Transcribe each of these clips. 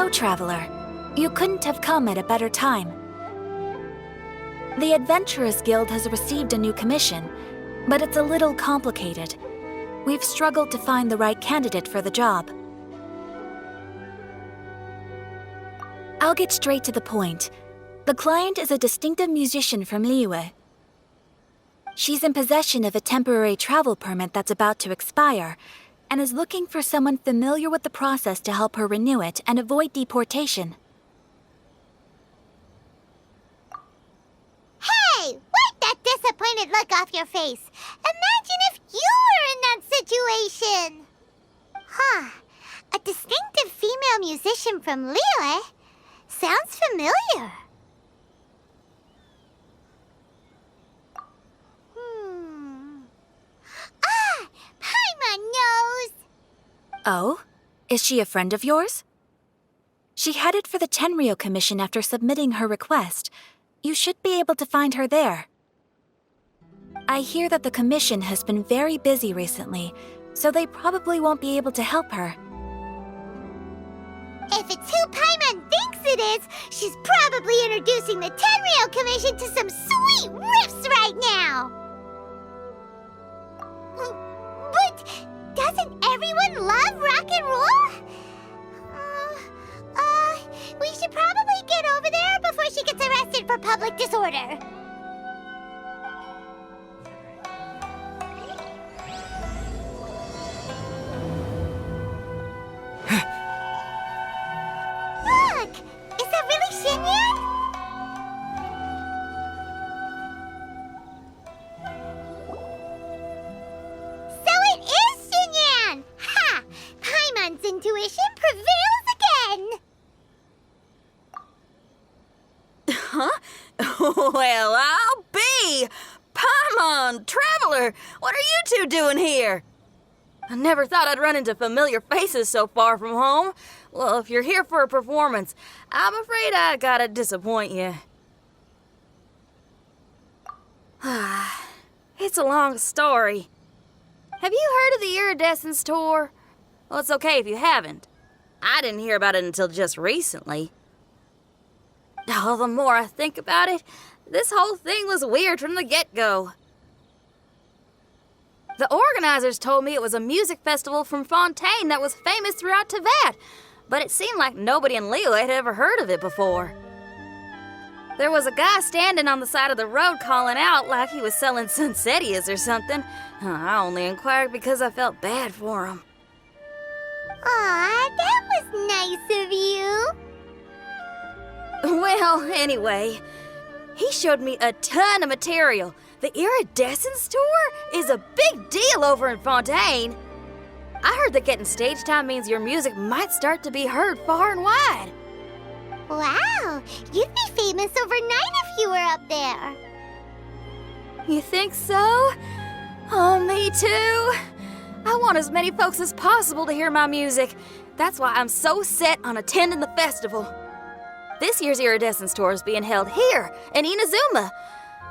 Hello, traveler. You couldn't have come at a better time. The Adventurers Guild has received a new commission, but it's a little complicated. We've struggled to find the right candidate for the job. I'll get straight to the point. The client is a distinctive musician from Liyue. She's in possession of a temporary travel permit that's about to expire, and is looking for someone familiar with the process to help her renew it and avoid deportation. Hey! Wipe that disappointed look off your face! Imagine if you were in that situation! Huh. A distinctive female musician from Liyue? Sounds familiar. Ah! Paimon knows! Oh? Is she a friend of yours? She headed for the Tenryou Commission after submitting her request. You should be able to find her there. I hear that the commission has been very busy recently, so they probably won't be able to help her. If it's who Paimon thinks it is, she's probably introducing the Tenryou Commission to some sweet riffs right now! But doesn't everyone love rock and roll? We should probably get over there before she gets arrested for public disorder. Look! Is that really Xinyan? So it is Xinyan! Ha! Paimon's intuition prevails again! Huh? Well, I'll be! Paimon, Traveler, what are you two doing here? I never thought I'd run into familiar faces so far from home. Well, if you're here for a performance, I'm afraid I gotta disappoint you. It's a long story. Have you heard of the Iridescence Tour? Well, it's okay if you haven't. I didn't hear about it until just recently. Oh, the more I think about it, this whole thing was weird from the get-go. The organizers told me it was a music festival from Fontaine that was famous throughout Teyvat, but it seemed like nobody in Liyue had ever heard of it before. There was a guy standing on the side of the road calling out like he was selling Sunsetias or something. I only inquired because I felt bad for him. Aw, that was nice of you. Well, anyway, he showed me a ton of material. The Iridescence Tour is a big deal over in Fontaine. I heard that getting stage time means your music might start to be heard far and wide. Wow, you'd be famous overnight if you were up there. You think so? Oh, me too. I want as many folks as possible to hear my music. That's why I'm so set on attending the festival. This year's Iridescence Tour is being held here in Inazuma.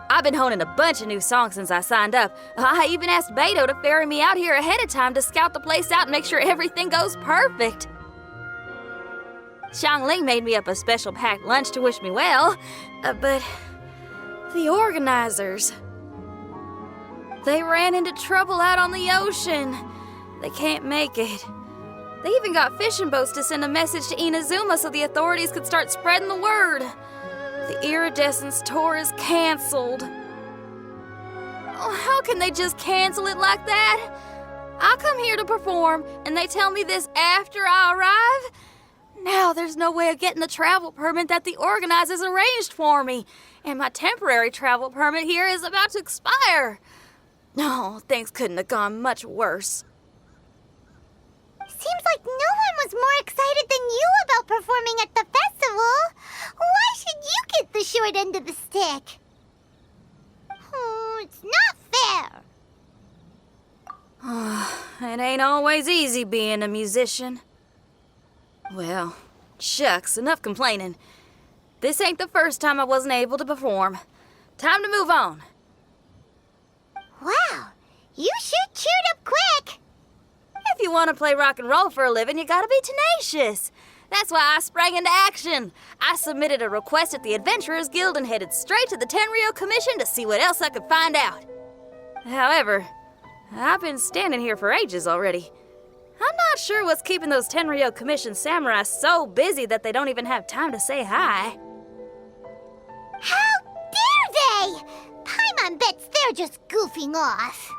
I've been honing a bunch of new songs since I signed up. I even asked Beto to ferry me out here ahead of time to scout the place out and make sure everything goes perfect. Xiangling made me up a special packed lunch to wish me well, but the organizers, they ran into trouble out on the ocean. They can't make it. They even got fishing boats to send a message to Inazuma so the authorities could start spreading the word. The Iridescence Tour is canceled. Oh, how can they just cancel it like that? I come here to perform, and they tell me this after I arrive? Now there's no way of getting the travel permit that the organizers arranged for me, and my temporary travel permit here is about to expire. No, things couldn't have gone much worse. Seems like no one was more excited than you about performing at the festival. Why should you get the short end of the stick? Oh, it's not fair. It ain't always easy being a musician. Well, shucks, enough complaining. This ain't the first time I wasn't able to perform. Time to move on. Wow, you sure cheered up quick. If you want to play rock and roll for a living, you gotta be tenacious. That's why I sprang into action. I submitted a request at the Adventurers Guild and headed straight to the Tenryou Commission to see what else I could find out. However, I've been standing here for ages already. I'm not sure what's keeping those Tenryou Commission samurai so busy that they don't even have time to say hi. How dare they! Paimon bets they're just goofing off.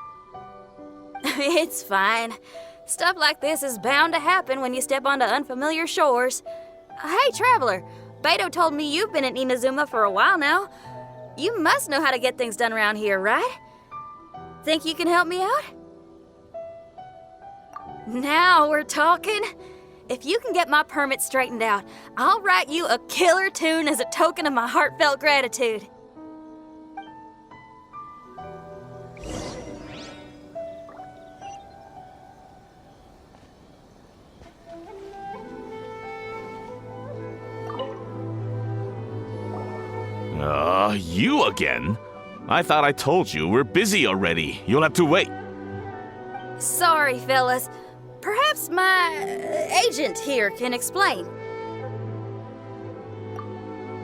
It's fine. Stuff like this is bound to happen when you step onto unfamiliar shores. Hey, Traveler, Beto told me you've been in Inazuma for a while now. You must know how to get things done around here, right? Think you can help me out? Now we're talking. If you can get my permit straightened out, I'll write you a killer tune as a token of my heartfelt gratitude. You again? I thought I told you we're busy already. You'll have to wait. Sorry, fellas. Perhaps my agent here can explain.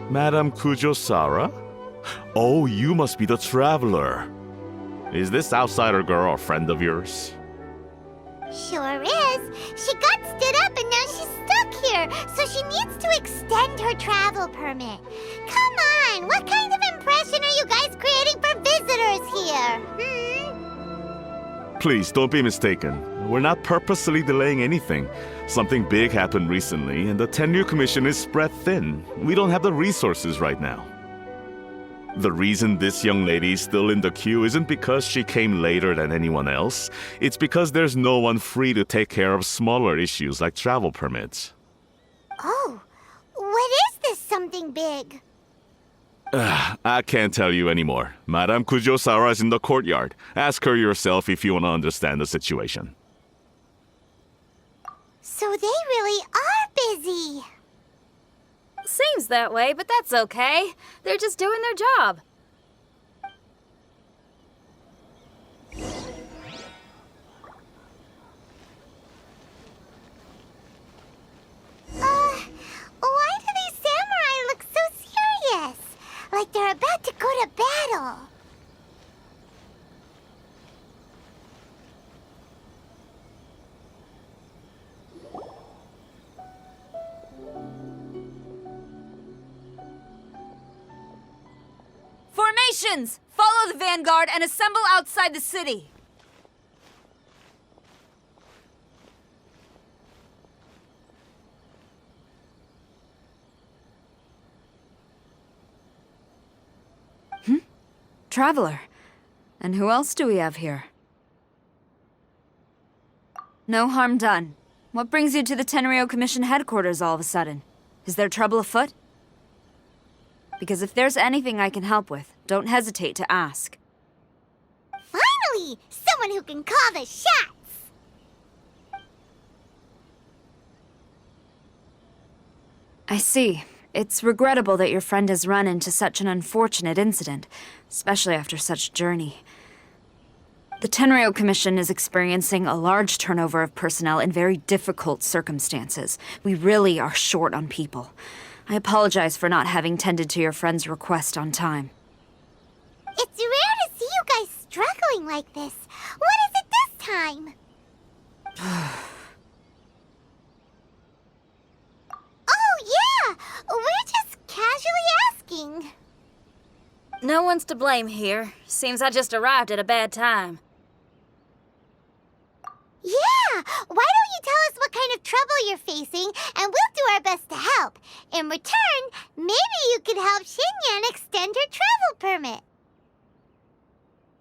Madame Kujosara? Oh, you must be the traveler. Is this outsider girl a friend of yours? Sure is. She got stood up and now she's stuck here, so she needs to extend her travel permit. Come on, what kind of impression are you guys creating for visitors here? Please, don't be mistaken. We're not purposely delaying anything. Something big happened recently, and the Tenryou Commission is spread thin. We don't have the resources right now. The reason this young lady is still in the queue isn't because she came later than anyone else. It's because there's no one free to take care of smaller issues like travel permits. Oh, what is this something big? I can't tell you anymore. Madame Kujosara is in the courtyard. Ask her yourself if you want to understand the situation. So they really are busy. Seems that way, but that's okay. They're just doing their job. Why do these samurai look so serious? Like they're about to go to battle. Formations! Follow the vanguard and assemble outside the city. Traveler. And who else do we have here? No harm done. What brings you to the Tenryou Commission headquarters all of a sudden? Is there trouble afoot? Because if there's anything I can help with, don't hesitate to ask. Finally! Someone who can call the shots! I see. It's regrettable that your friend has run into such an unfortunate incident, especially after such a journey. The Tenryou Commission is experiencing a large turnover of personnel in very difficult circumstances. We really are short on people. I apologize for not having tended to your friend's request on time. It's rare to see you guys struggling like this. What is it this time? Oh, yeah! We're just casually asking. No one's to blame here. Seems I just arrived at a bad time. Yeah! Why don't you tell us what kind of trouble you're facing, and we'll do our best to help. In return, maybe you could help Xinyan extend her travel permit.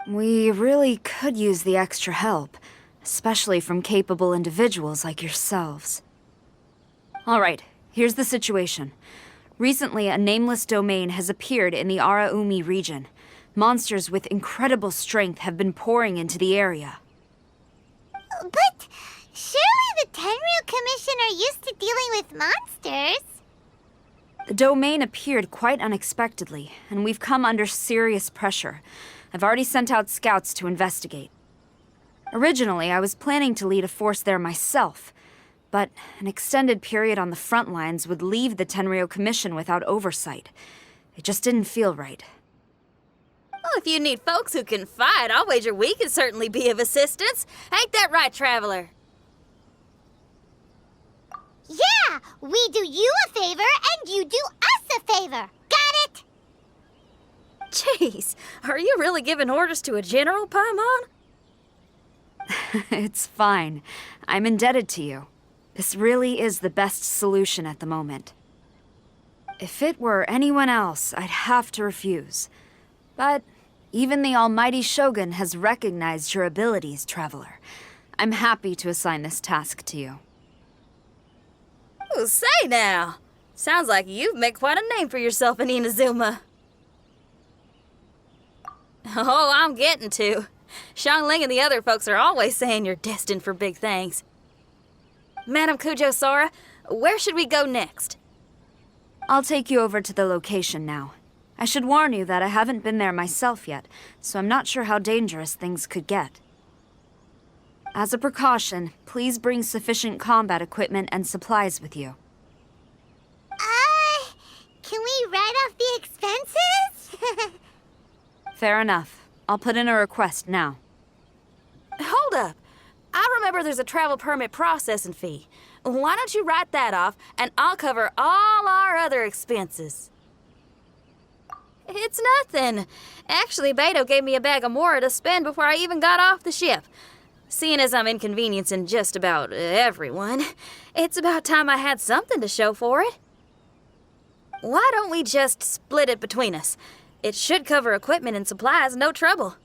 We really could use the extra help, especially from capable individuals like yourselves. All right, here's the situation. Recently, a nameless domain has appeared in the Araumi region. Monsters with incredible strength have been pouring into the area. But surely the Tenryou Commission are used to dealing with monsters. The domain appeared quite unexpectedly, and we've come under serious pressure. I've already sent out scouts to investigate. Originally, I was planning to lead a force there myself, But an extended period on the front lines would leave the Tenryo Commission without oversight. It just didn't feel right. Well, if you need folks who can fight, I'll wager we can certainly be of assistance. Ain't that right, Traveler? Yeah, we do you a favor and you do us a favor. Got it? Jeez, are you really giving orders to a general, Paimon? It's fine. I'm indebted to you. This really is the best solution at the moment. If it were anyone else, I'd have to refuse. But even the almighty Shogun has recognized your abilities, Traveler. I'm happy to assign this task to you. Oh, say now. Sounds like you've made quite a name for yourself in Inazuma. Oh, I'm getting to. Xiangling and the other folks are always saying you're destined for big things. Madam Kujo Sora, where should we go next? I'll take you over to the location now. I should warn you that I haven't been there myself yet, so I'm not sure how dangerous things could get. As a precaution, please bring sufficient combat equipment and supplies with you. Can we write off the expenses? Fair enough. I'll put in a request now. Hold up. I remember there's a travel permit processing fee. Why don't you write that off, and I'll cover all our other expenses. It's nothing. Actually, Beto gave me a bag of Mora to spend before I even got off the ship. Seeing as I'm inconveniencing just about everyone, it's about time I had something to show for it. Why don't we just split it between us? It should cover equipment and supplies, no trouble.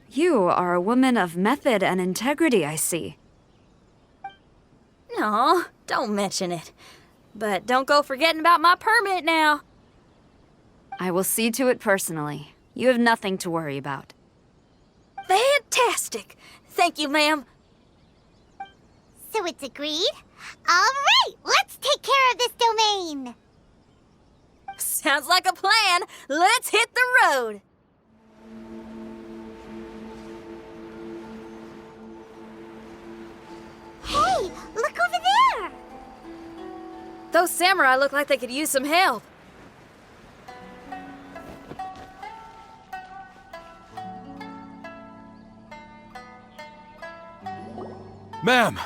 You are a woman of method and integrity, I see. No, don't mention it. But don't go forgetting about my permit now. I will see to it personally. You have nothing to worry about. Fantastic! Thank you, ma'am. So it's agreed? All right, let's take care of this domain. Sounds like a plan. Let's hit the road. Hey, look over there. Those samurai look like they could use some help. Ma'am,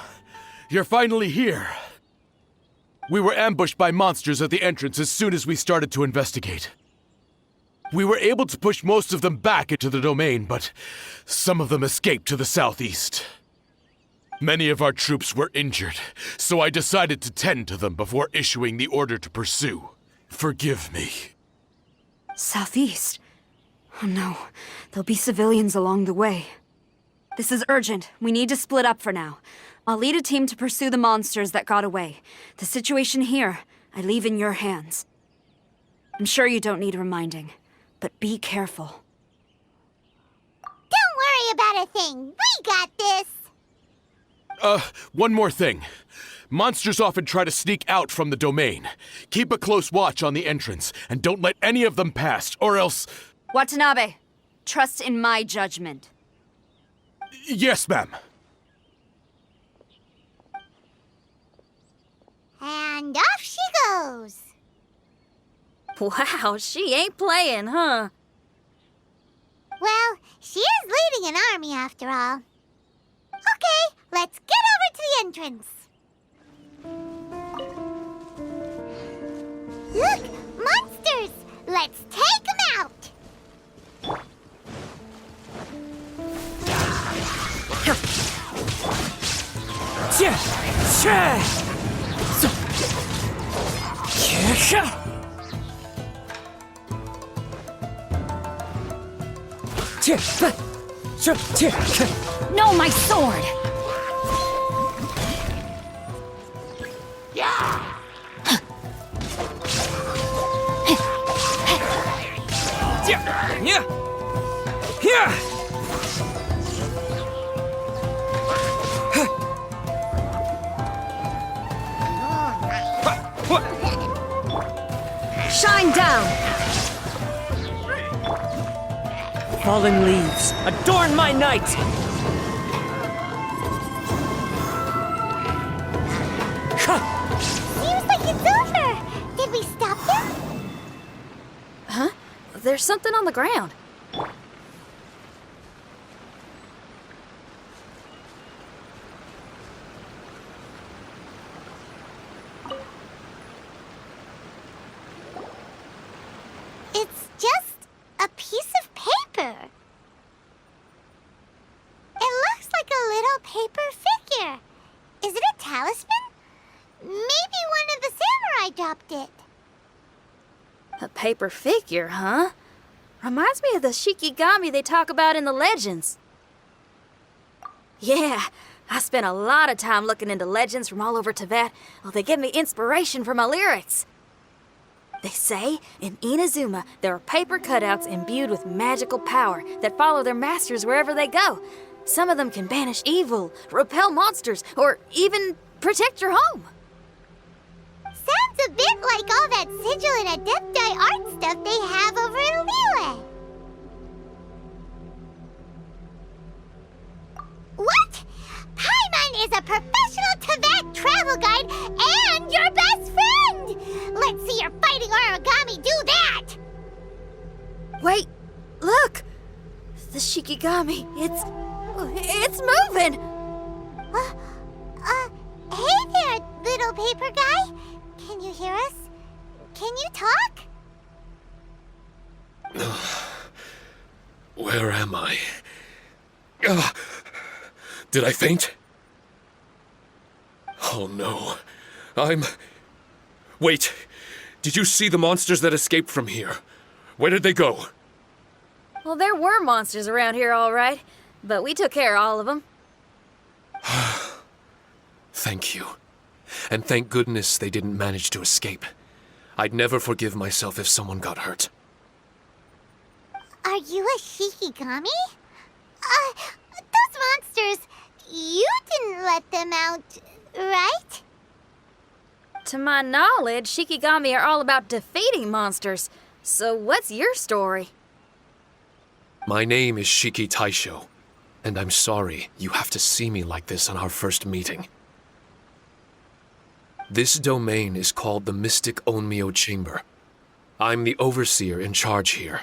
you're finally here. We were ambushed by monsters at the entrance as soon as we started to investigate. We were able to push most of them back into the domain, but some of them escaped to the southeast. Many of our troops were injured, so I decided to tend to them before issuing the order to pursue. Forgive me. Southeast? Oh no, there'll be civilians along the way. This is urgent. We need to split up for now. I'll lead a team to pursue the monsters that got away. The situation here, I leave in your hands. I'm sure you don't need reminding, but be careful. Don't worry about a thing. We got this. One more thing. Monsters often try to sneak out from the domain. Keep a close watch on the entrance, and don't let any of them pass, or else... Watanabe, trust in my judgment. Yes, ma'am. And off she goes. Wow, she ain't playing, huh? Well, she is leading an army after all. Okay, let's get over to the entrance. Look, monsters! Let's take them out! No, my sword! Shine down! Fallen leaves, adorn my night! There's something on the ground. It's just a piece of paper. It looks like a little paper figure. Is it a talisman? Maybe one of the samurai dropped it. A paper figure, huh? Reminds me of the Shikigami they talk about in the legends. Yeah, I spent a lot of time looking into legends from all over Tibet. Well, they give me inspiration for my lyrics. They say in Inazuma there are paper cutouts imbued with magical power that follow their masters wherever they go. Some of them can banish evil, repel monsters, or even protect your home. Sounds a bit like all that sigil and adepti art stuff they have over in Liyue. What? Paimon is a professional Tibet travel guide and your best friend! Let's see your fighting origami do that! Wait, look! The Shikigami, it's moving! Hey there, little paper guy. Can you hear us? Can you talk? Where am I? Did I faint? Oh no. Wait! Did you see the monsters that escaped from here? Where did they go? Well, there were monsters around here, all right. But we took care of all of them. Thank you. And thank goodness they didn't manage to escape. I'd never forgive myself if someone got hurt. Are you a Shikigami? Those monsters, you didn't let them out, right? To my knowledge, Shikigami are all about defeating monsters. So what's your story? My name is Shiki Taisho, and I'm sorry you have to see me like this on our first meeting. This domain is called the Mystic Onmyo Chamber. I'm the overseer in charge here.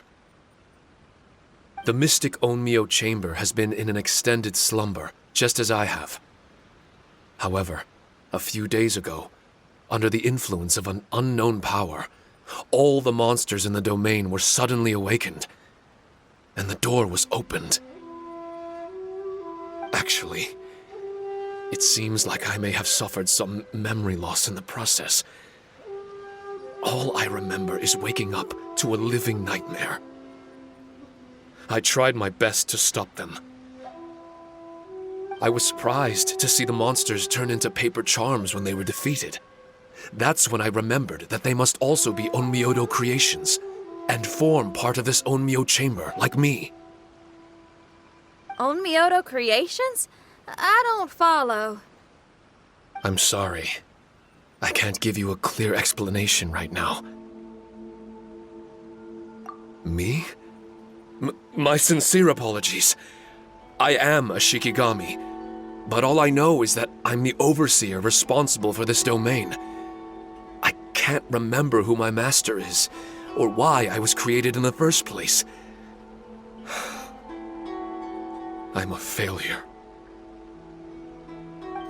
The Mystic Onmyo Chamber has been in an extended slumber, just as I have. However, a few days ago, under the influence of an unknown power, all the monsters in the domain were suddenly awakened, and the door was opened. Actually, it seems like I may have suffered some memory loss in the process. All I remember is waking up to a living nightmare. I tried my best to stop them. I was surprised to see the monsters turn into paper charms when they were defeated. That's when I remembered that they must also be Onmyodo creations, and form part of this Onmyo chamber, like me. Onmyodo creations? I don't follow. I'm sorry. I can't give you a clear explanation right now. Me? My sincere apologies. I am a Shikigami, but all I know is that I'm the overseer responsible for this domain. I can't remember who my master is, or why I was created in the first place. I'm a failure.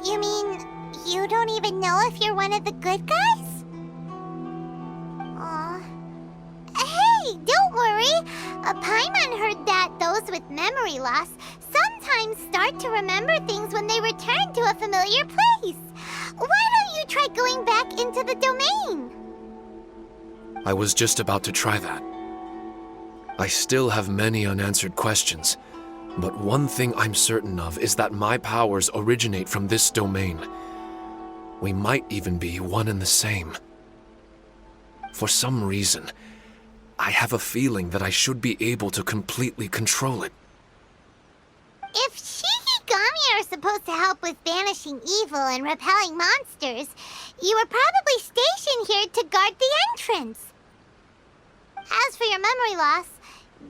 You mean you don't even know if you're one of the good guys? Aw. Hey, don't worry. Paimon heard that those with memory loss sometimes start to remember things when they return to a familiar place. Why don't you try going back into the domain? I was just about to try that. I still have many unanswered questions, but one thing I'm certain of is that my powers originate from this domain. We might even be one and the same. For some reason, I have a feeling that I should be able to completely control it. If Shikigami are supposed to help with banishing evil and repelling monsters, you were probably stationed here to guard the entrance. As for your memory loss,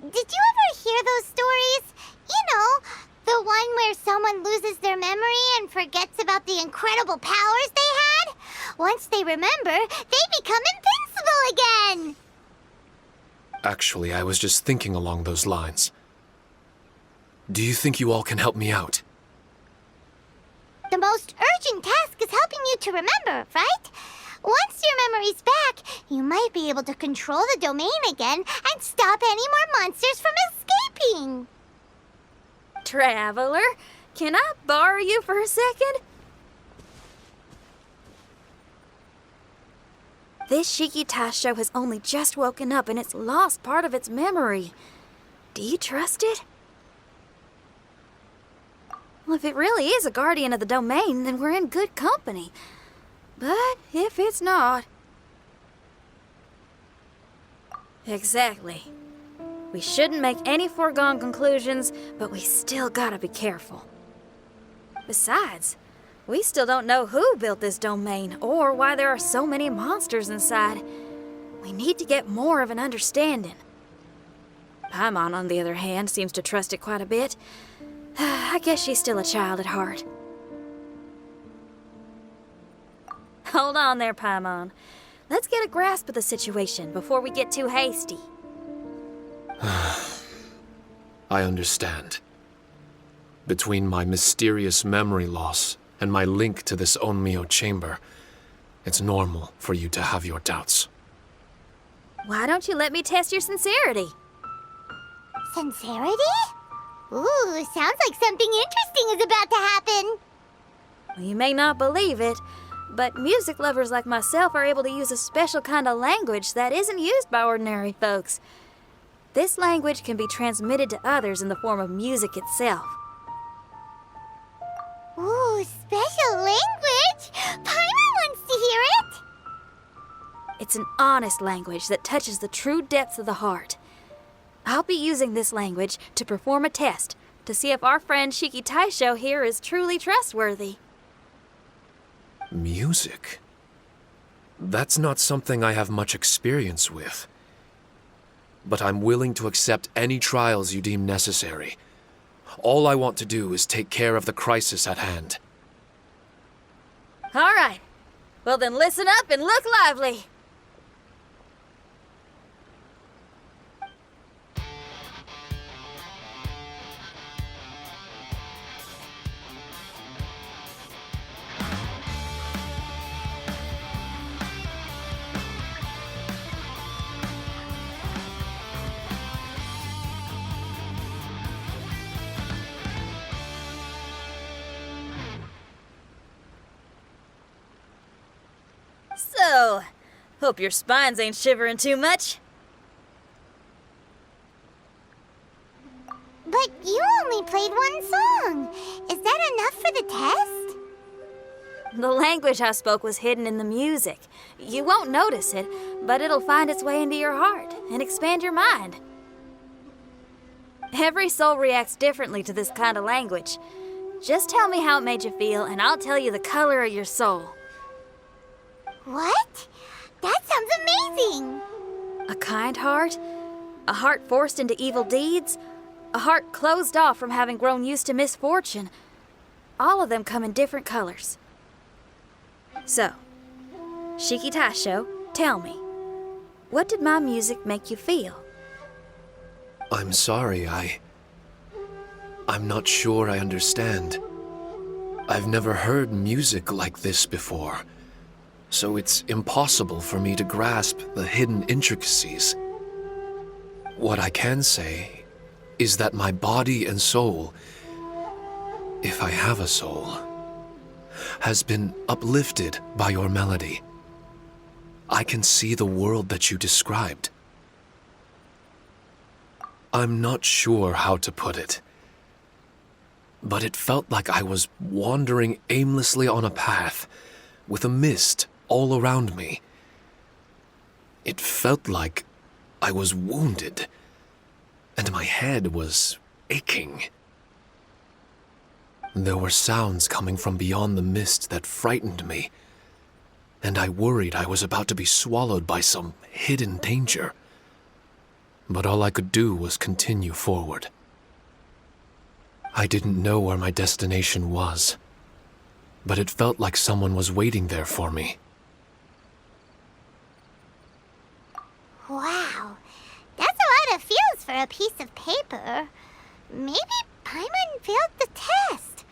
did you ever hear those stories? You know, the one where someone loses their memory and forgets about the incredible powers they had? Once they remember, they become invincible again! Actually, I was just thinking along those lines. Do you think you all can help me out? The most urgent task is helping you to remember, right? Once your memory's back, you might be able to control the domain again and stop any more monsters from escaping. Traveler, can I borrow you for a second? This Shiki Taisho has only just woken up and it's lost part of its memory. Do you trust it? Well, if it really is a guardian of the domain, then we're in good company. But if it's not... Exactly. We shouldn't make any foregone conclusions, but we still gotta be careful. Besides, we still don't know who built this domain or why there are so many monsters inside. We need to get more of an understanding. Paimon, on the other hand, seems to trust it quite a bit. I guess she's still a child at heart. Hold on there, Paimon. Let's get a grasp of the situation before we get too hasty. I understand. Between my mysterious memory loss and my link to this Onmyo chamber, it's normal for you to have your doubts. Why don't you let me test your sincerity? Sincerity? Ooh, sounds like something interesting is about to happen. Well, you may not believe it, but music lovers like myself are able to use a special kind of language that isn't used by ordinary folks. This language can be transmitted to others in the form of music itself. Ooh, special language! Paimon wants to hear it! It's an honest language that touches the true depths of the heart. I'll be using this language to perform a test to see if our friend Shiki Taisho here is truly trustworthy. Music? That's not something I have much experience with. But I'm willing to accept any trials you deem necessary. All I want to do is take care of the crisis at hand. All right. Well then listen up and look lively. So, hope your spines ain't shivering too much. But you only played one song. Is that enough for the test? The language I spoke was hidden in the music. You won't notice it, but it'll find its way into your heart and expand your mind. Every soul reacts differently to this kind of language. Just tell me how it made you feel, and I'll tell you the color of your soul. What? That sounds amazing! A kind heart? A heart forced into evil deeds? A heart closed off from having grown used to misfortune? All of them come in different colors. So, Shiki Taisho, tell me, what did my music make you feel? I'm sorry, I'm not sure I understand. I've never heard music like this before, so it's impossible for me to grasp the hidden intricacies. What I can say is that my body and soul, if I have a soul, has been uplifted by your melody. I can see the world that you described. I'm not sure how to put it, but it felt like I was wandering aimlessly on a path with a mist all around me. It felt like I was wounded, and my head was aching. There were sounds coming from beyond the mist that frightened me, and I worried I was about to be swallowed by some hidden danger. But all I could do was continue forward. I didn't know where my destination was, but it felt like someone was waiting there for me. Wow, that's a piece of paper. Maybe Paimon failed the test.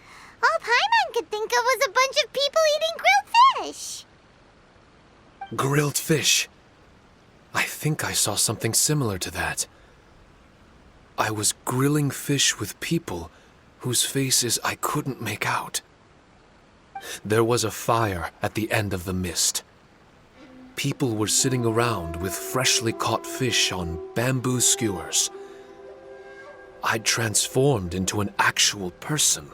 All Paimon could think of was a bunch of people eating grilled fish. Grilled fish. I think I saw something similar to that. I was grilling fish with people whose faces I couldn't make out. There was a fire at the end of the mist. People were sitting around with freshly caught fish on bamboo skewers. I'd transformed into an actual person.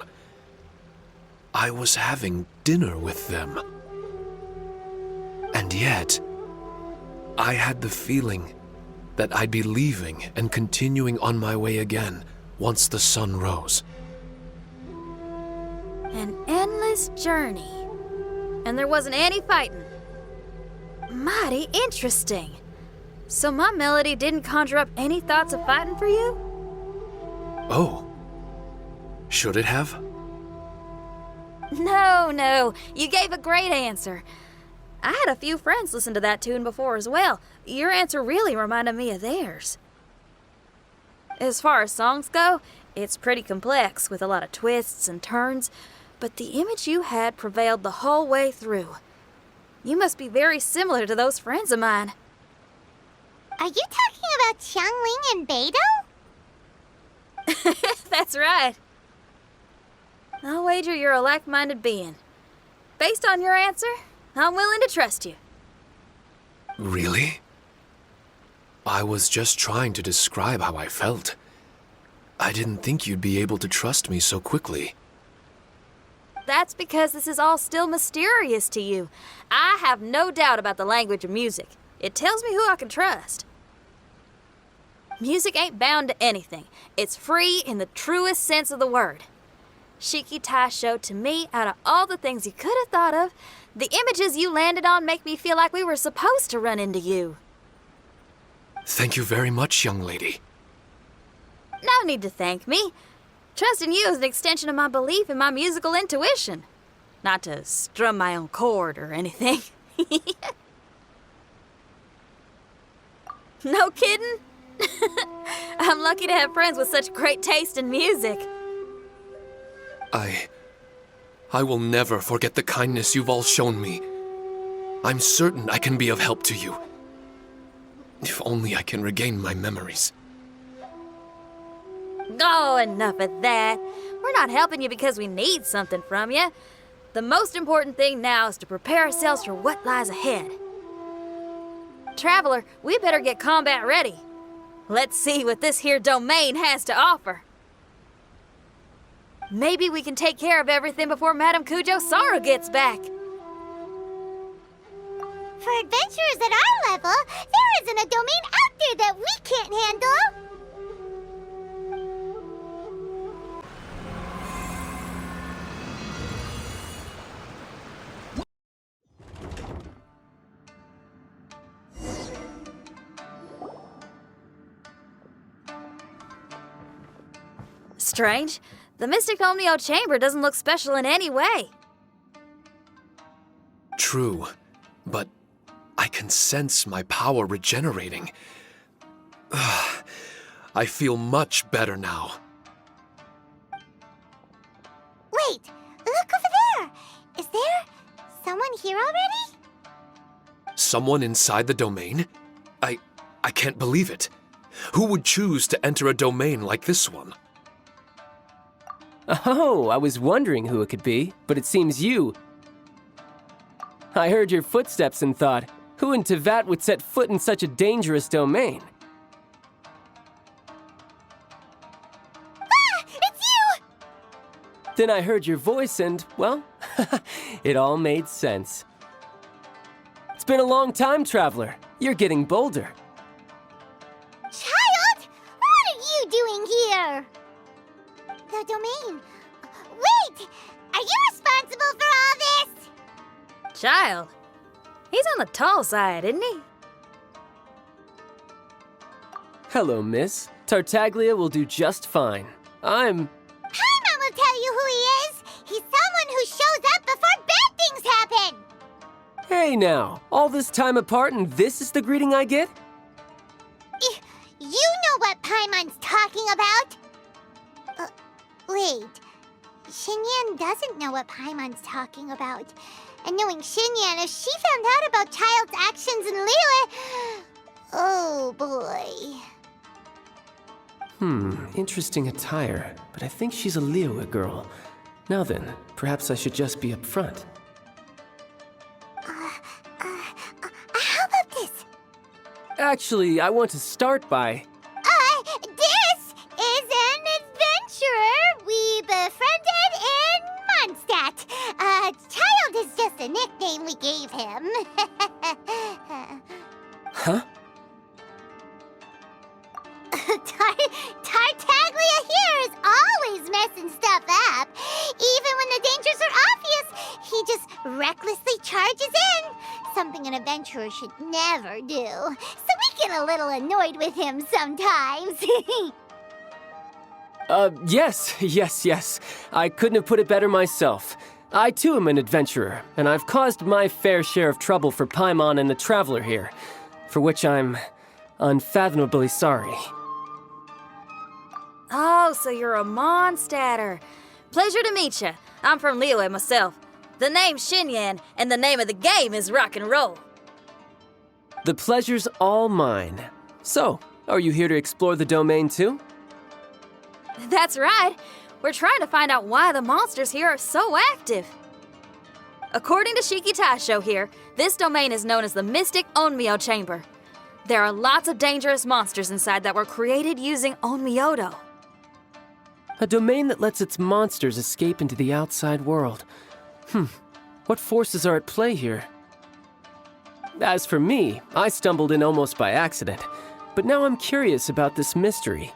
I was having dinner with them. And yet, I had the feeling that I'd be leaving and continuing on my way again once the sun rose. An endless journey. And there wasn't any fighting. Mighty interesting. So my melody didn't conjure up any thoughts of fighting for you? Oh. Should it have? No. You gave a great answer. I had a few friends listen to that tune before as well. Your answer really reminded me of theirs. As far as songs go, it's pretty complex with a lot of twists and turns, but the image you had prevailed the whole way through. You must be very similar to those friends of mine. Are you talking about Xiangling and Beidou? That's right. I'll wager you're a like-minded being. Based on your answer, I'm willing to trust you. Really? I was just trying to describe how I felt. I didn't think you'd be able to trust me so quickly. That's because this is all still mysterious to you. I have no doubt about the language of music. It tells me who I can trust. Music ain't bound to anything. It's free in the truest sense of the word. Shiki Tai showed to me, out of all the things you could have thought of, the images you landed on make me feel like we were supposed to run into you. Thank you very much, young lady. No need to thank me. Trusting you is an extension of my belief in my musical intuition. Not to strum my own chord or anything. No kidding? I'm lucky to have friends with such great taste in music. I will never forget the kindness you've all shown me. I'm certain I can be of help to you. If only I can regain my memories. Oh, enough of that. We're not helping you because we need something from you. The most important thing now is to prepare ourselves for what lies ahead. Traveler, we better get combat ready. Let's see what this here domain has to offer. Maybe we can take care of everything before Madame Kujo Sara gets back. For adventurers at our level, there isn't a domain out there that we can't handle. Strange. The Mystic Omnio Chamber doesn't look special in any way. True, but I can sense my power regenerating. I feel much better now. Wait, look over there. Is there someone here already? Someone inside the domain? I can't believe it. Who would choose to enter a domain like this one? Oh, I was wondering who it could be, but it seems you. I heard your footsteps and thought, who in Tevat would set foot in such a dangerous domain? Ah, it's you! Then I heard your voice and, well, it all made sense. It's been a long time, Traveler. You're getting bolder. Child, what are you doing here? The domain. Wait! Are you responsible for all this? Child. He's on the tall side, isn't he? Hello, miss. Tartaglia will do just fine. Paimon will tell you who he is. He's someone who shows up before bad things happen. Hey now, all this time apart and this is the greeting I get? You know what Paimon Xinyan doesn't know what Paimon's talking about. And knowing Xinyan, if she found out about Child's actions in Liyue... Oh, boy. Interesting attire, but I think she's a Liyue girl. Now then, perhaps I should just be upfront. How about this? Actually, I want to start by... This is an adventurer we befriended in Mondstadt. Child is just a nickname we gave him. Huh? Tartaglia here is always messing stuff up. Even when the dangers are obvious, he just recklessly charges in. Something an adventurer should never do. So we get a little annoyed with him sometimes. Yes. I couldn't have put it better myself. I too am an adventurer, and I've caused my fair share of trouble for Paimon and the Traveler here, for which I'm unfathomably sorry. Oh, so you're a Mondstadter. Pleasure to meet you. I'm from Liyue myself. The name's Xinyan, and the name of the game is rock and roll. The pleasure's all mine. So, are you here to explore the domain too? That's right. We're trying to find out why the monsters here are so active. According to Shiki Taisho here, this domain is known as the Mystic Onmyo Chamber. There are lots of dangerous monsters inside that were created using Onmyodo. A domain that lets its monsters escape into the outside world. What forces are at play here? As for me, I stumbled in almost by accident, but now I'm curious about this mystery.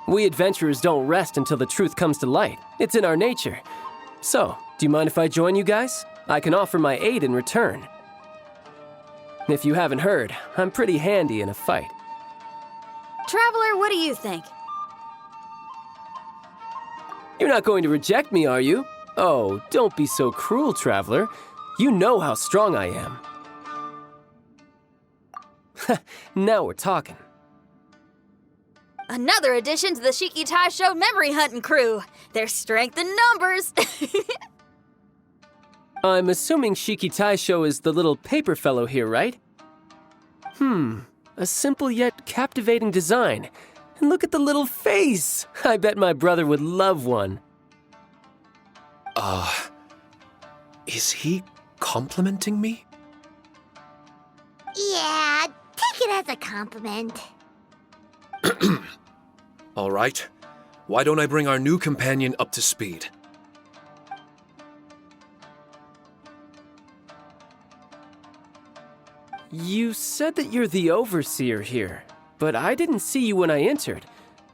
We adventurers don't rest until the truth comes to light. It's in our nature. So, do you mind if I join you guys? I can offer my aid in return. If you haven't heard, I'm pretty handy in a fight. Traveler, what do you think? You're not going to reject me, are you? Oh, don't be so cruel, Traveler. You know how strong I am. Now we're talking. Another addition to the Shiki Taisho memory hunting crew. There's strength in numbers. I'm assuming Shiki Taisho is the little paper fellow here, right? A simple yet captivating design. And look at the little face! I bet my brother would love one. Is he complimenting me? Yeah, take it as a compliment. All right. Why don't I bring our new companion up to speed? You said that you're the overseer here, but I didn't see you when I entered.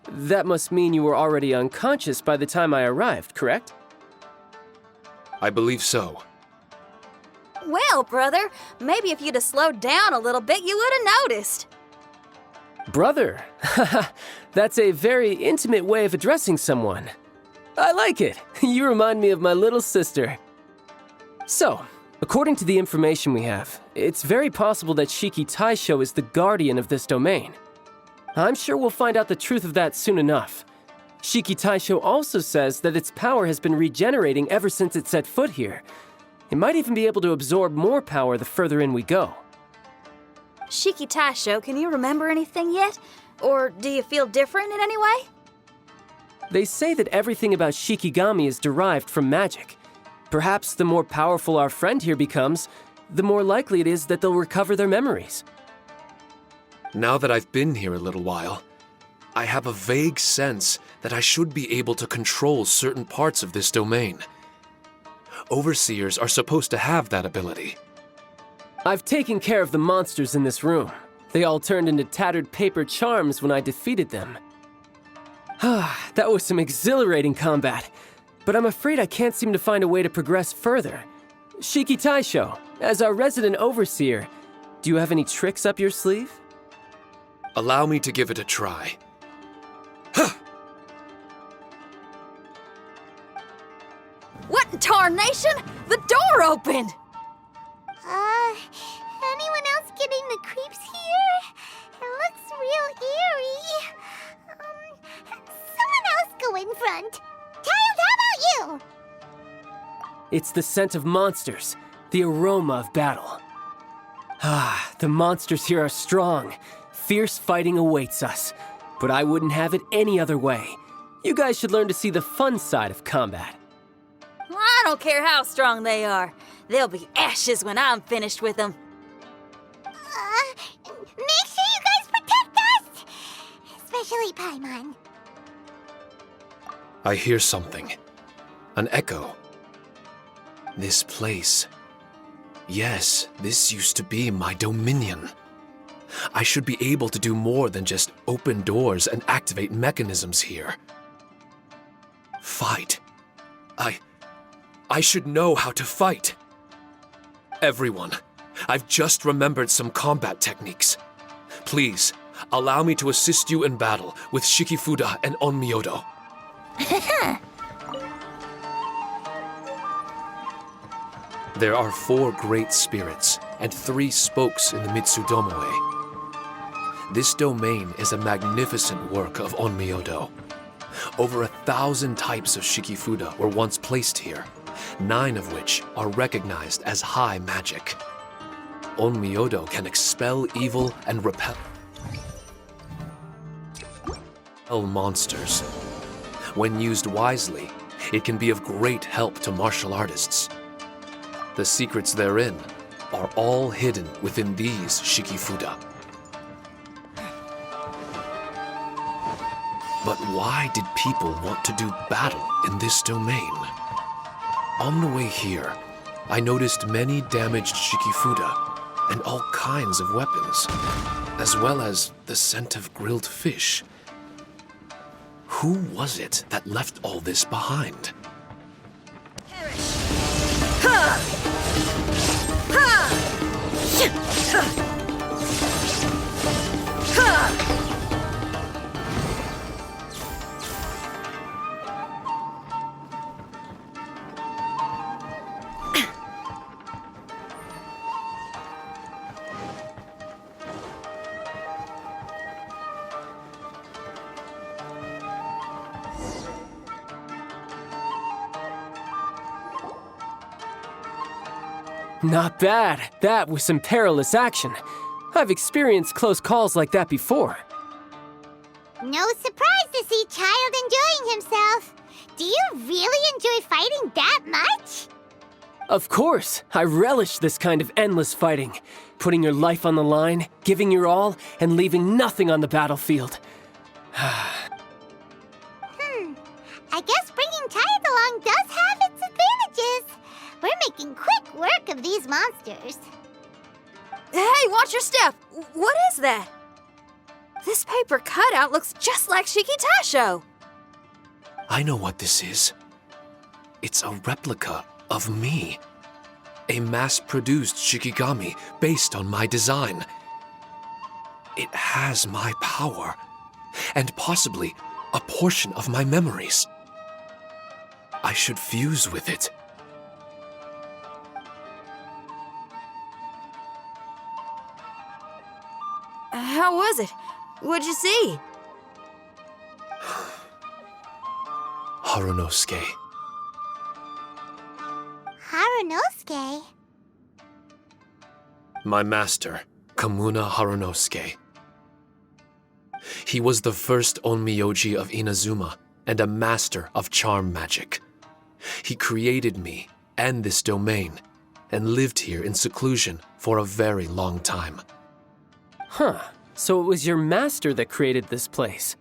That must mean you were already unconscious by the time I arrived, correct? I believe so. Well, brother, maybe if you'd have slowed down a little bit, you would have noticed. Brother? That's a very intimate way of addressing someone. I like it. You remind me of my little sister. So, according to the information we have, it's very possible that Shiki Taisho is the guardian of this domain. I'm sure we'll find out the truth of that soon enough. Shiki Taisho also says that its power has been regenerating ever since it set foot here. It might even be able to absorb more power the further in we go. Shiki Taisho, can you remember anything yet? Or do you feel different in any way? They say that everything about Shikigami is derived from magic. Perhaps the more powerful our friend here becomes, the more likely it is that they'll recover their memories. Now that I've been here a little while, I have a vague sense that I should be able to control certain parts of this domain. Overseers are supposed to have that ability. I've taken care of the monsters in this room. They all turned into tattered paper charms when I defeated them. That was some exhilarating combat, but I'm afraid I can't seem to find a way to progress further. Shiki Taisho, as our resident overseer, do you have any tricks up your sleeve? Allow me to give it a try. What in tarnation? The door opened! Anyone else getting the creeps here? It looks real eerie. Someone else go in front. Child, how about you? It's the scent of monsters, the aroma of battle. Ah, the monsters here are strong. Fierce fighting awaits us. But I wouldn't have it any other way. You guys should learn to see the fun side of combat. Well, I don't care how strong they are. They'll be ashes when I'm finished with them. Make sure you guys protect us! Especially Paimon. I hear something. An echo. This place. Yes, this used to be my dominion. I should be able to do more than just open doors and activate mechanisms here. Fight. I should know how to fight. Everyone, I've just remembered some combat techniques. Please, allow me to assist you in battle with Shikifuda and Onmyodo. There are 4 great spirits and 3 spokes in the Mitsudomoe. This domain is a magnificent work of Onmyodo. Over 1,000 types of Shikifuda were once placed here, 9 of which are recognized as high magic. Onmyodo can expel evil and repel monsters. When used wisely, it can be of great help to martial artists. The secrets therein are all hidden within these Shikifuda. But why did people want to do battle in this domain? On the way here, I noticed many damaged Shikifuda and all kinds of weapons, as well as the scent of grilled fish. Who was it that left all this behind? Not bad. That was some perilous action. I've experienced close calls like that before. No surprise to see Child enjoying himself. Do you really enjoy fighting that much? Of course. I relish this kind of endless fighting. Putting your life on the line, giving your all, and leaving nothing on the battlefield. I guess bringing Child along does have its advantages. We're making quick work of these monsters. Hey, watch your step! What is that? This paper cutout looks just like Shikitasho. I know what this is. It's a replica of me. A mass-produced Shikigami based on my design. It has my power, and possibly a portion of my memories. I should fuse with it. How was it? What'd you see? Harunosuke. Harunosuke? My master, Kamuna Harunosuke. He was the first Onmyoji of Inazuma and a master of charm magic. He created me and this domain and lived here in seclusion for a very long time. Huh. So it was your master that created this place.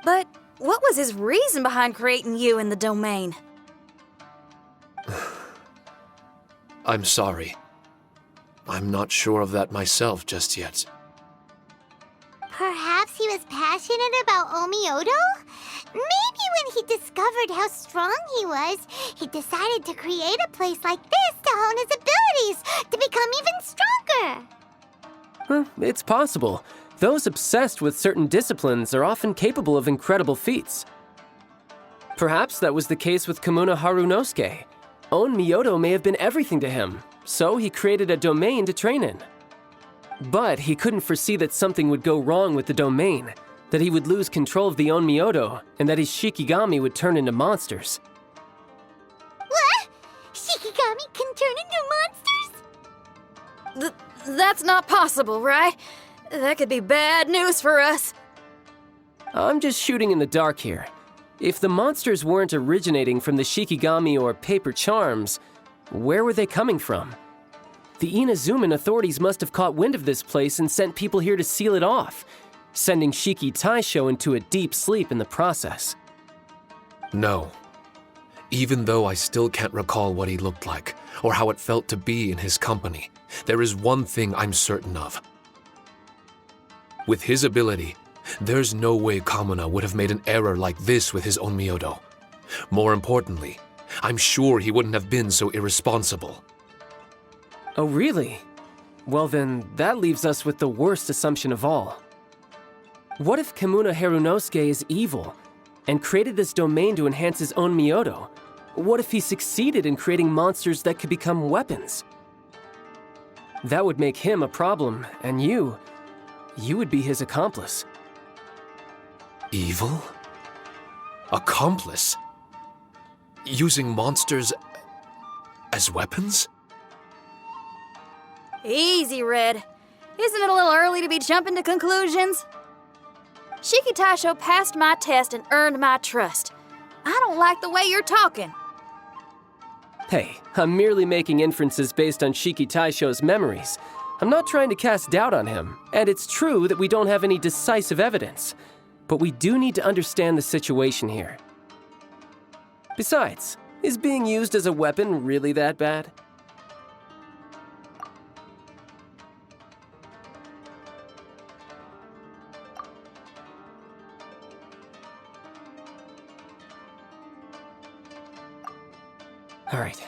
But what was his reason behind creating you in the domain? I'm sorry. I'm not sure of that myself just yet. Perhaps he was passionate about Onmyodo? Maybe when he discovered how strong he was, he decided to create a place like this to hone his abilities, to become even stronger. It's possible. Those obsessed with certain disciplines are often capable of incredible feats. Perhaps that was the case with Kamuna Harunosuke. Onmyodo may have been everything to him, so he created a domain to train in. But he couldn't foresee that something would go wrong with the domain, that he would lose control of the Onmyodo, and that his Shikigami would turn into monsters. Well, Shikigami can turn into monsters? That's not possible, right? That could be bad news for us. I'm just shooting in the dark here. If the monsters weren't originating from the Shikigami or paper charms, where were they coming from? The Inazuman authorities must have caught wind of this place and sent people here to seal it off, sending Shiki Taisho into a deep sleep in the process. No. Even though I still can't recall what he looked like, or how it felt to be in his company, there is one thing I'm certain of. With his ability, there's no way Kamuna would have made an error like this with his own Myodo. More importantly, I'm sure he wouldn't have been so irresponsible. Oh, really? Well then, that leaves us with the worst assumption of all. What if Kamuna Harunosuke is evil and created this domain to enhance his own Myodo? What if he succeeded in creating monsters that could become weapons? That would make him a problem, and you would be his accomplice. Evil? Accomplice? Using monsters as weapons? Easy, Red. Isn't it a little early to be jumping to conclusions? Shiki Taisho passed my test and earned my trust. I don't like the way you're talking. Hey, I'm merely making inferences based on Shiki Taisho's memories. I'm not trying to cast doubt on him, and it's true that we don't have any decisive evidence. But we do need to understand the situation here. Besides, is being used as a weapon really that bad? All right.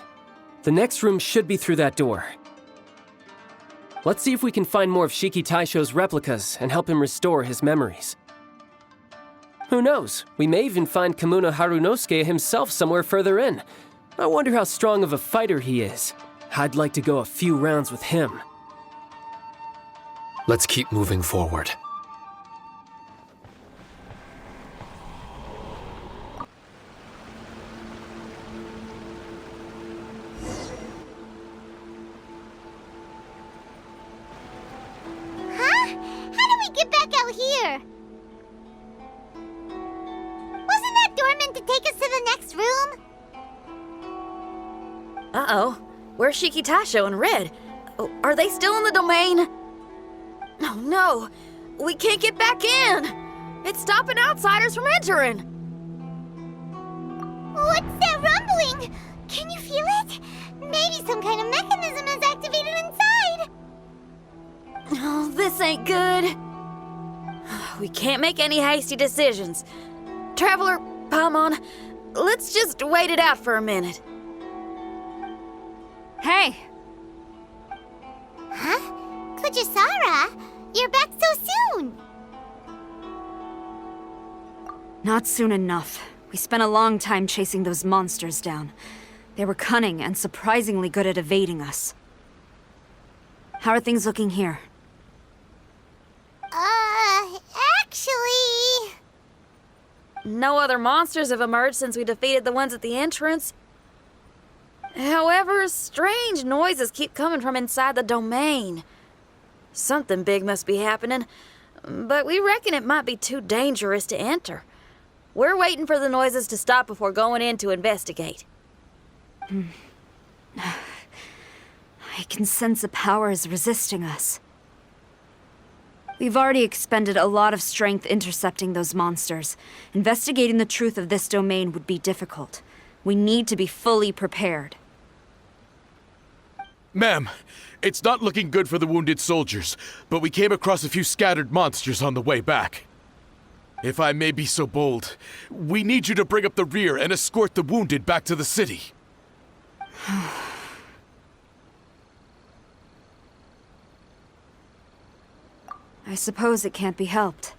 The next room should be through that door. Let's see if we can find more of Shiki Taisho's replicas and help him restore his memories. Who knows? We may even find Kamuna Harunosuke himself somewhere further in. I wonder how strong of a fighter he is. I'd like to go a few rounds with him. Let's keep moving forward. Huh? How do we get back out here? Wasn't that door meant to take us to the next room? Uh-oh. Where's Shiki Taisho and Red? Oh, are they still in the domain? Oh no! We can't get back in! It's stopping outsiders from entering! What's that rumbling? Can you feel it? Maybe some kind of mechanism is activated inside. Oh, this ain't good. We can't make any hasty decisions. Traveler, Paimon, let's just wait it out for a minute. Hey! Huh? Kujisara, you're back so soon. Not soon enough. We spent a long time chasing those monsters down. They were cunning and surprisingly good at evading us. How are things looking here? Actually... No other monsters have emerged since we defeated the ones at the entrance. However, strange noises keep coming from inside the domain. Something big must be happening, but we reckon it might be too dangerous to enter. We're waiting for the noises to stop before going in to investigate. I can sense a power is resisting us. We've already expended a lot of strength intercepting those monsters. Investigating the truth of this domain would be difficult. We need to be fully prepared. Ma'am, it's not looking good for the wounded soldiers, but we came across a few scattered monsters on the way back. If I may be so bold, we need you to bring up the rear and escort the wounded back to the city. I suppose it can't be helped.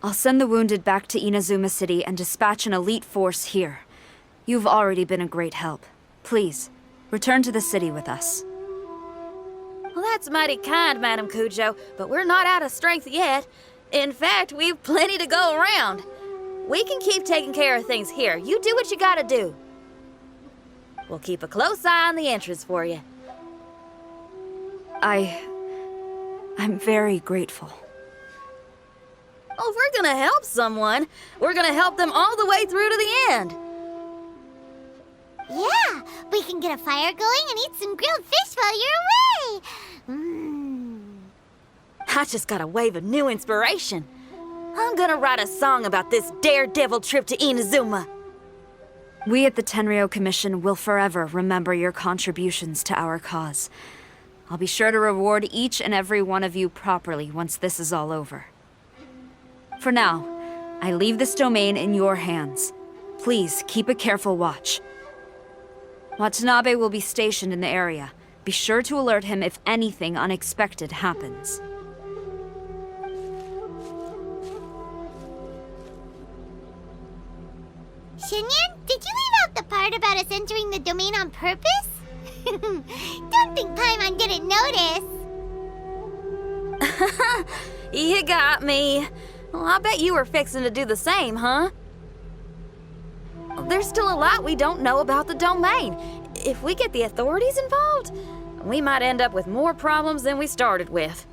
I'll send the wounded back to Inazuma City and dispatch an elite force here. You've already been a great help. Please, return to the city with us. Well, that's mighty kind, Madam Kujo, but we're not out of strength yet. In fact, we've plenty to go around. We can keep taking care of things here. You do what you gotta do. We'll keep a close eye on the entrance for you. I'm very grateful. Well, if we're gonna help someone, we're gonna help them all the way through to the end. Yeah, we can get a fire going and eat some grilled fish while you're away. I just got a wave of new inspiration. I'm gonna write a song about this daredevil trip to Inazuma. We at the Tenryou Commission will forever remember your contributions to our cause. I'll be sure to reward each and every one of you properly once this is all over. For now, I leave this domain in your hands. Please keep a careful watch. Watanabe will be stationed in the area. Be sure to alert him if anything unexpected happens. Shinyan, did you leave out the part about us entering the domain on purpose? Don't think Paimon didn't notice. You got me. Well, I bet you were fixing to do the same, huh? There's still a lot we don't know about the domain. If we get the authorities involved, we might end up with more problems than we started with.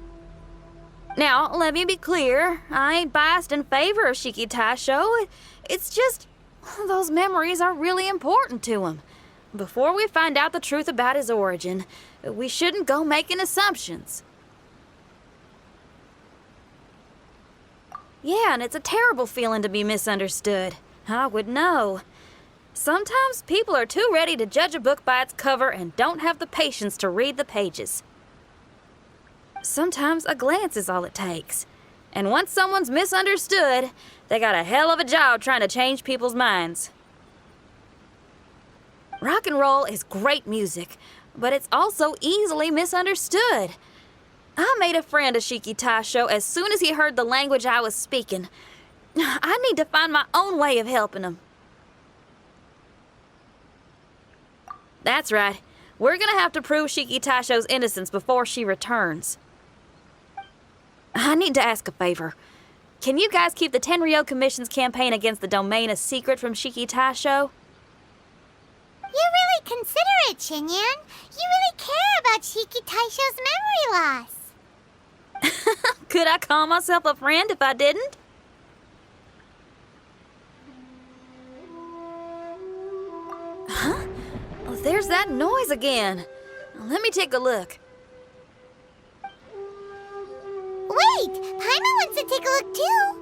Now, let me be clear. I ain't biased in favor of Shiki Taisho. It's just those memories are really important to him. Before we find out the truth about his origin, we shouldn't go making assumptions. Yeah, and it's a terrible feeling to be misunderstood. I would know. Sometimes people are too ready to judge a book by its cover and don't have the patience to read the pages. Sometimes a glance is all it takes. And once someone's misunderstood, they got a hell of a job trying to change people's minds. Rock and roll is great music, but it's also easily misunderstood. I made a friend of Shiki Taisho as soon as he heard the language I was speaking. I need to find my own way of helping him. That's right. We're gonna have to prove Shiki Taisho's innocence before she returns. I need to ask a favor. Can you guys keep the Tenryou Commission's campaign against the domain a secret from Shiki Taisho? You're really considerate, Shinyan. You really care about Shiki Taisho's memory loss. Could I call myself a friend if I didn't? Huh? Oh, there's that noise again. Let me take a look. Wait! Paimon wants to take a look too!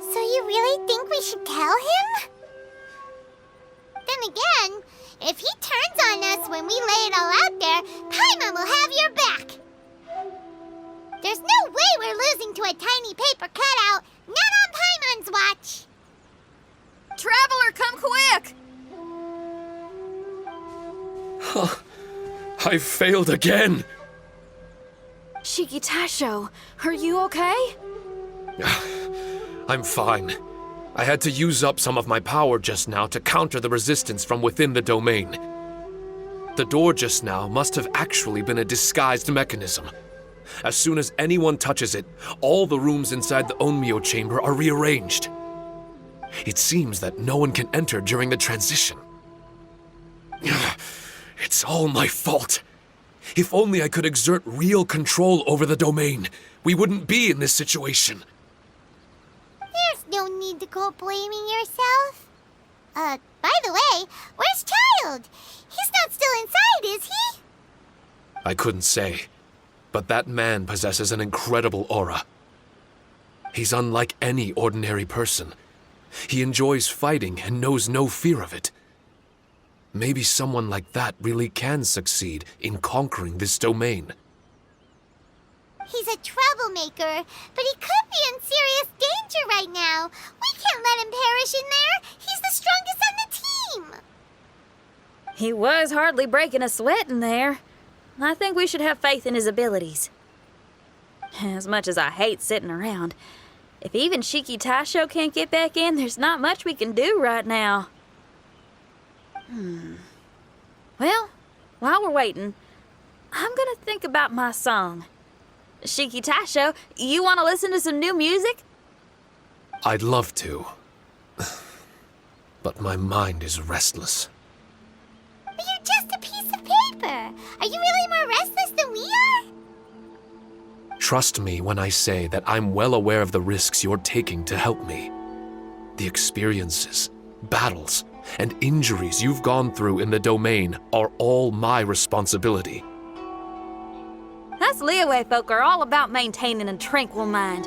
So you really think we should tell him? Then again, if he turns on us when we lay it all out there, Paimon will have your back! There's no way we're losing to a tiny paper cutout, not on Paimon's watch! Traveler, come quick! I failed again! Shiki Taisho, are you okay? I'm fine. I had to use up some of my power just now to counter the resistance from within the domain. The door just now must have actually been a disguised mechanism. As soon as anyone touches it, all the rooms inside the Onmyo chamber are rearranged. It seems that no one can enter during the transition. It's all my fault. If only I could exert real control over the domain, we wouldn't be in this situation. There's no need to go blaming yourself. By the way, where's Child? He's not still inside, is he? I couldn't say, but that man possesses an incredible aura. He's unlike any ordinary person. He enjoys fighting and knows no fear of it. Maybe someone like that really can succeed in conquering this domain. He's a troublemaker, but he could be in serious danger right now. We can't let him perish in there. He's the strongest on the team. He was hardly breaking a sweat in there. I think we should have faith in his abilities. As much as I hate sitting around, if even Shiki Taisho can't get back in, there's not much we can do right now. Well, while we're waiting, I'm gonna think about my song. Shiki Taisho, you want to listen to some new music? I'd love to. But my mind is restless. But you're just a piece of paper. Are you really more restless than we are? Trust me when I say that I'm well aware of the risks you're taking to help me. The experiences, battles, and injuries you've gone through in the domain are all my responsibility. Us Liyue folk are all about maintaining a tranquil mind.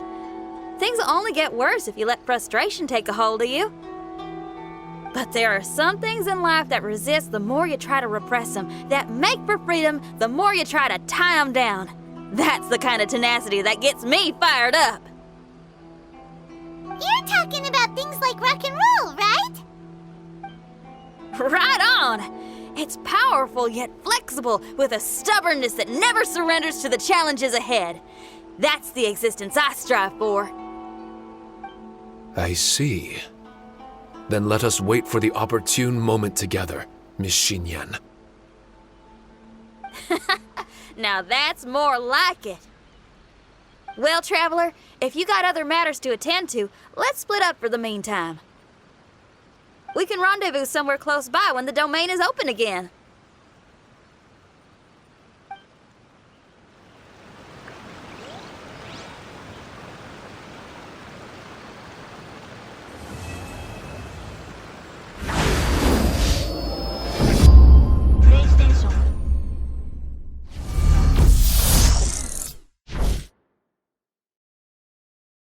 Things will only get worse if you let frustration take a hold of you. But there are some things in life that resist the more you try to repress them, that make for freedom the more you try to tie them down. That's the kind of tenacity that gets me fired up. You're talking about things like rock and roll, right? Right on! It's powerful yet flexible, with a stubbornness that never surrenders to the challenges ahead. That's the existence I strive for. I see. Then let us wait for the opportune moment together, Miss Xinyan. Now that's more like it. Well, Traveler, if you got other matters to attend to, let's split up for the meantime. We can rendezvous somewhere close by when the domain is open again.